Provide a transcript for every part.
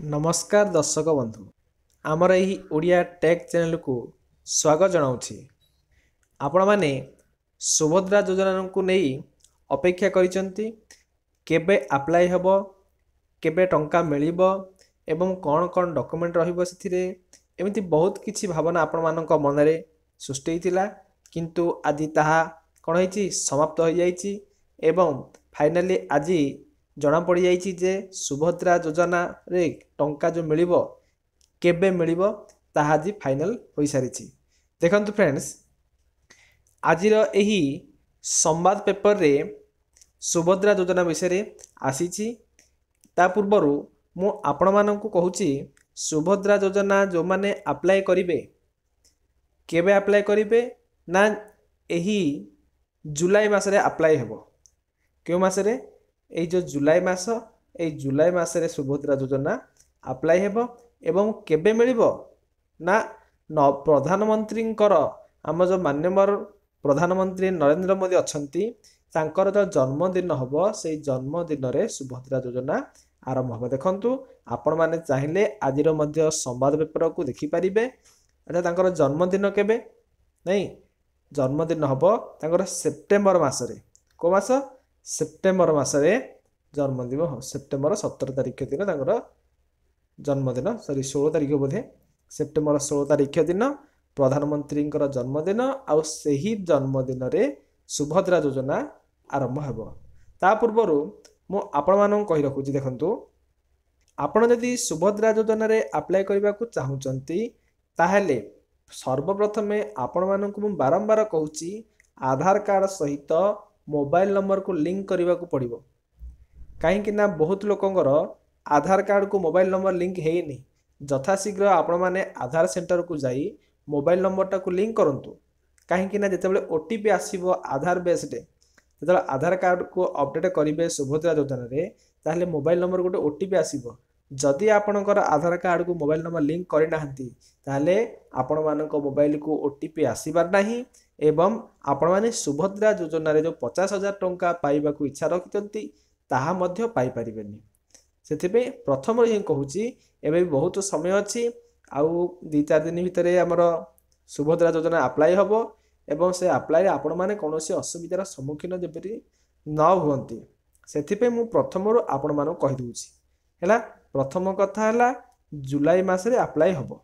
नमस्कार दर्शक बंधु आमर यही ओडिया टेक चैनल को स्वागत जनाऊँगी। आपण माने सुभद्रा योजना को नहीं अपेक्षा करिसेंती केबे अप्लाई हेबो केबे टंका मिलिबो एवं कौन कौन डॉक्यूमेंट रहिबो सेथिरे एमिति बहुत किछि भावना आपण मानक मन रे सृष्टि हितिला किंतु आदि ताहा कोन हिची समाप्त हो जाइछि एवं फाइनली आजि जना पड़ी जाइछि जे सुभद्रा योजना रे टंका जो मिलिबो केबे मिलिबो ताहा आजि फाइनल होई सारिछि। देखंतु फ्रेंड्स आजिर एही संवाद पेपर रे सुभद्रा योजना विषय रे आसीछि। ता पूर्वरु मु आपण माननकु कहूछि सुभद्रा योजना जो माने अप्लाई करिवे केबे अप्लाई करिवे ना एही जुलाई मासरे अप्लाई हेबो। केउ मासरे ए जो जुलाई मास ए जुलाई मासरे सुभद्रा योजना अप्लाई हेबो एवं केबे मिलिबो ना प्रधानमंत्रींकर आम जो माननीय प्रधानमंत्री नरेंद्र मोदी अछंती तांकर जो जन्मदिन हबो से जन्मदिन रे सुभद्रा योजना आरंभ हबो। देखंतु आपण माने चाहिले आजिर मध्य संवाद पेपर को देखि परिबे। अच्छा तांकर जन्मदिन केबे नहीं जन्मदिन हबो तांकर सेप्टेम्बर मासरे को मास सेप्टेम्बर मासरे जन्मदिन हो सेप्टेम्बर 17 तारिख दिन तांकर जन्मदिन सॉरी 16 तारिख बोधे सेप्टेम्बर 16 तारिख दिन प्रधानमंत्री जन्मदिन आउ सेही जन्मदिन रे सुभद्रा योजना आरंभ हेबो। ता पूर्वरु मु आपण मानन कहि रखुची देखंतु आपण यदि सुभद्रा योजना रे अप्लाई करबा को चाहुचंती ताहेले सर्वप्रथमे आपण मानन को बारंबार कहूची आधार कार्ड सहित मोबाइल नंबर को लिंक करबा को पड़िबो। कहीं ना बहुत लोकंकर आधार कार्ड को मोबाइल नंबर लिंक हेनी यथाशीघ्र आपण माने आधार सेंटर को जाई मोबाइल नंबर को लिंक करंतु। कहीं ना जितेबाला ओटीपी आसीबो आधार बेस्ड जो आधार कार्ड को अपडेट करेंगे सुभद्रा योजना रे ताहले मोबाइल नंबर गोटे ओटीपी आसीबो। जदि आपणकर आधार कार्ड को मोबाइल नंबर लिंक करना ताहले आपण मानक मोबाइल को ओटीपी आसीबार नाही एवं आपण माने सुभद्रा योजना रे जो 50,000 टंका पाइबा को इच्छा रखितंती ताहा मध्य पाई परिबेनी। सेथिबे प्रथम रे कहूची एबे बहुत समय अछि आउ 2-4 दिन भितरे हमर सुभद्रा योजना अप्लाई हबो एवं से अप्लाई आपण माने कोनोसी असुविधार सम्मुखीन जेपरि न हुअंती सेथिबे मु प्रथम रो आपण मानो कहि दूची हैला। प्रथम कथा हैला जुलाई मासरे अप्लाई हबो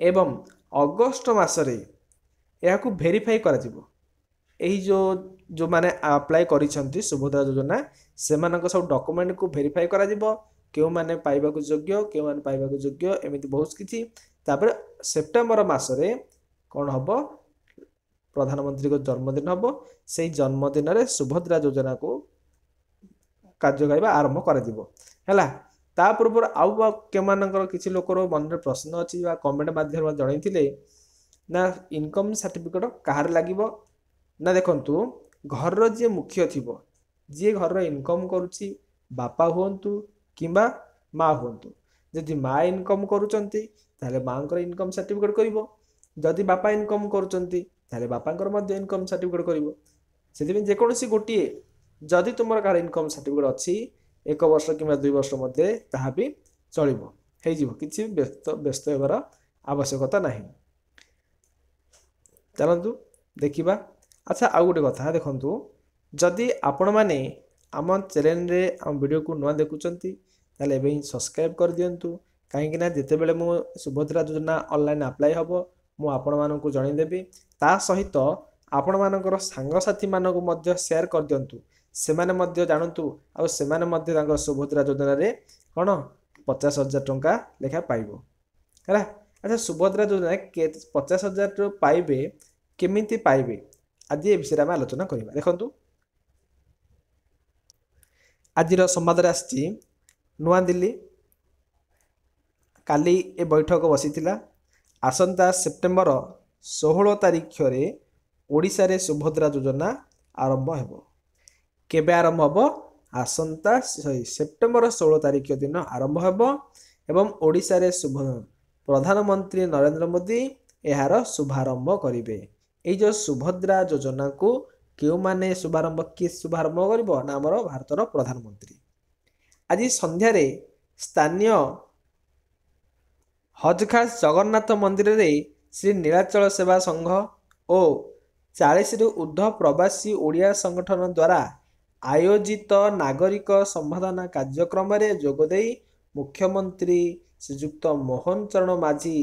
एवं अगस्त मासरे या को वेरीफाई करा जिवो। एही जो माने अप्लाई करिसंती सुभद्रा योजना से मानक सब डॉक्यूमेंट को वेरीफाई करा जिवो केउ माने पाइबा को योग्य केउ माने पाइबा को योग्य एमिति बहुत किछि। तापर सेप्टेम्बर मासरे कोन हबो प्रधानमंत्री को जन्मदिन हबो सेही जन्मदिन रे सुभद्रा योजना को कार्यकारी आरंभ करा जिवो हैला। ता पूर्व आउ के मानकर किछि लोकर मन रे प्रश्न अछि बा कमेंट माध्यम जणैथिले ना इनकम सर्टिफिकेट कहार लागिबो ना देखंतु घर जे मुख्य थिबो जे घर इनकम करूची बापा हुंतु किंबा माँ हुंतु जदि माँ इनकम करूचंती ताले मांकर इनकम सर्टिफिकेट करिवो जदि बापा इनकम करूचंती ताले बापांकर मध्य इनकम सर्टिफिकेट करिवो। सेदिबे जे कोनोसी गोटिए जदि तुमर कार इनकम सर्टिफिकेट अछि 1 वर्ष किंबा 2 वर्ष मध्ये ताहा भी चलिबो हे जिवो किछि व्यस्त हेबार आवश्यकता नाही। चलंतु देखिबा। अच्छा आउ गोटे कथा देखंतु जदि आपण माने आम चैनल रे आम वीडियो को नुआ देखुचंती ताले एबे सब्सक्राइब कर दियंतु काहेकि ना जेते बेले मु सुभद्रा योजना ऑनलाइन अप्लाई हबो मु आपण माननकु जणाई देबी। ता सहित आपण मानकर सांग साथी मानकु मध्य शेयर कर दियंतु से माने मध्य जानंतु आ से माने मध्य तांकर सुभद्रा योजना रे कोन 50,000 टंका लेखा पाइबो हैला। अच्छा सुभद्रा योजना 50,000 पाइबे केमिति पाइबे आज ए विषय में आलोचना करिबा। देखंतु आजिर संवाद रे आछि नुआ दिल्ली काली ए बैठक बसिथिला आसंता सेप्टेम्बर 16 तारिख रे ओडिसा रे सुभद्रा योजना आरंभ हेबो। केबे आरंभ हेबो आसंता सेप्टेम्बर 16 तारिख दिन आरंभ हेबो एवं ओडिसा रे प्रधानमंत्री नरेंद्र मोदी एहार शुभारंभ करिवे। ए जो सुभद्रा योजना को केउ माने शुभारंभ किए शुभारंभ करिवो ना हमर भारतर प्रधानमंत्री। आज संध्यारे ସ୍ଥାନୀୟ ହଜ୍ ଖାସ୍ ଜଗନ୍ନାଥ ମନ୍ଦିରରେ ଶ୍ରୀ ନୀଳାଚଳ ସେବା ସଂଘ ଓ 40ରୁ ଉର୍ଦ୍ଧ୍ୱ ପ୍ରବାସୀ ଓଡ଼ିଆ ସଂଗଠନ ଦ୍ୱାରା ଆୟୋଜିତ ନାଗରିକ ସମ୍ବର୍ଦ୍ଧନା କାର୍ଯ୍ୟକ୍ରମରେ ଯୋଗଦେଇ ମୁଖ୍ୟମନ୍ତ୍ରୀ ଶ୍ରୀଯୁକ୍ତ ମୋହନ ଚରଣ ମାଝୀ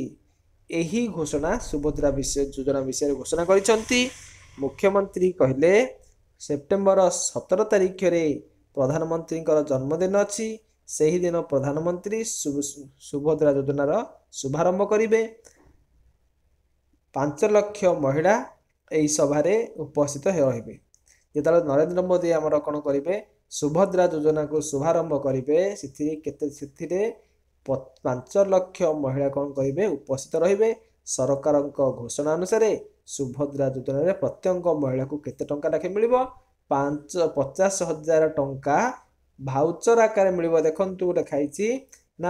ଏହି ଘୋଷଣା ସୁଭଦ୍ରା ଯୋଜନା ବିଷୟରେ ଘୋଷଣା କରିଛନ୍ତି। ମୁଖ୍ୟମନ୍ତ୍ରୀ କହିଲେ ସେପ୍ଟେମ୍ବର 17 ତାରିଖରେ ପ୍ରଧାନମନ୍ତ୍ରୀଙ୍କର ଜନ୍ମଦିନ ଅଛି। ସେହିଦିନ ପ୍ରଧାନମନ୍ତ୍ରୀ ସୁଭଦ୍ରା ଯୋଜନାର ଶୁଭାରମ୍ଭ କରିବେ। 5 ଲକ୍ଷ ମହିଳା ଏହି ସଭାରେ ଉପସ୍ଥିତ ରହିବେ। ଯେତେବେଳେ ନରେନ୍ଦ୍ର ମୋଦି ଆମର କ'ଣ କରିବେ, ସୁଭଦ୍ରା ଯୋଜନାକୁ ଶୁଭାରମ୍ଭ କରିବେ, ସେଥିରେ 5 ଲକ୍ଷ ମହିଳା କ'ଣ କରିବେ, ଉପସ୍ଥିତ ରହିବେ। ସରକାରଙ୍କ ଘୋଷଣା ଅନୁସାରେ ସୁଭଦ୍ରା ଯୋଜନାରେ ପ୍ରତ୍ୟେକ ମହିଳାକୁ କେତେ ଟଙ୍କା ଲେଖାଏଁ ମିଳିବ? 50,000 ଟଙ୍କା ଭାଉଚର ଆକାରରେ ମିଳିବ। ଦେଖନ୍ତୁ ଗୋଟେ ଖାଇଛି ନା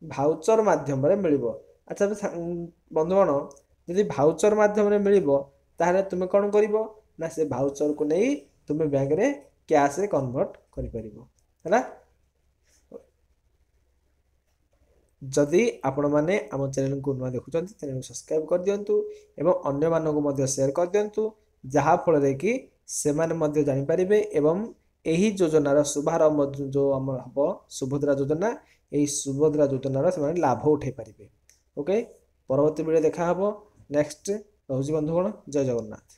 ଭାଉଚର ମାଧ୍ୟମରେ ମିଳିବ। ଆଚ୍ଛା ବନ୍ଧୁଗଣ, ଯଦି ଭାଉଚର ମାଧ୍ୟମରେ ମିଳିବ ତାହେଲେ ତୁମେ କ'ଣ କରିବ ନା ସେ ଭାଉଚରକୁ ନେଇ ତୁମେ ବ୍ୟାଙ୍କରେ କ୍ୟାସ୍ରେ କନଭର୍ଟ କରିପାରିବ ହେଲା। ଯଦି ଆପଣମାନେ ଆମ ଚ୍ୟାନେଲକୁ ନୂଆ ଦେଖୁଛନ୍ତି ଚ୍ୟାନେଲକୁ ସବସ୍କ୍ରାଇବ୍ କରିଦିଅନ୍ତୁ ଏବଂ ଅନ୍ୟମାନଙ୍କୁ ମଧ୍ୟ ସେୟାର କରିଦିଅନ୍ତୁ, ଯାହାଫଳରେ କି ସେମାନେ ମଧ୍ୟ ଜାଣିପାରିବେ ଏବଂ ଏହି ଯୋଜନାର ଶୁଭାରମ୍ଭ ଯେଉଁ ଆମର ହେବ ସୁଭଦ୍ରା ଯୋଜନା, ଏହି ସୁଭଦ୍ରା ଯୋଜନାର ସେମାନେ ଲାଭ ଉଠାଇ ପାରିବେ। ଓକେ, ପରବର୍ତ୍ତୀ ଭିଡ଼ିଓ ଦେଖା ହେବ। ନେକ୍ସଟ ରହୁଛି ବନ୍ଧୁଗଣ, ଜୟ ଜଗନ୍ନାଥ।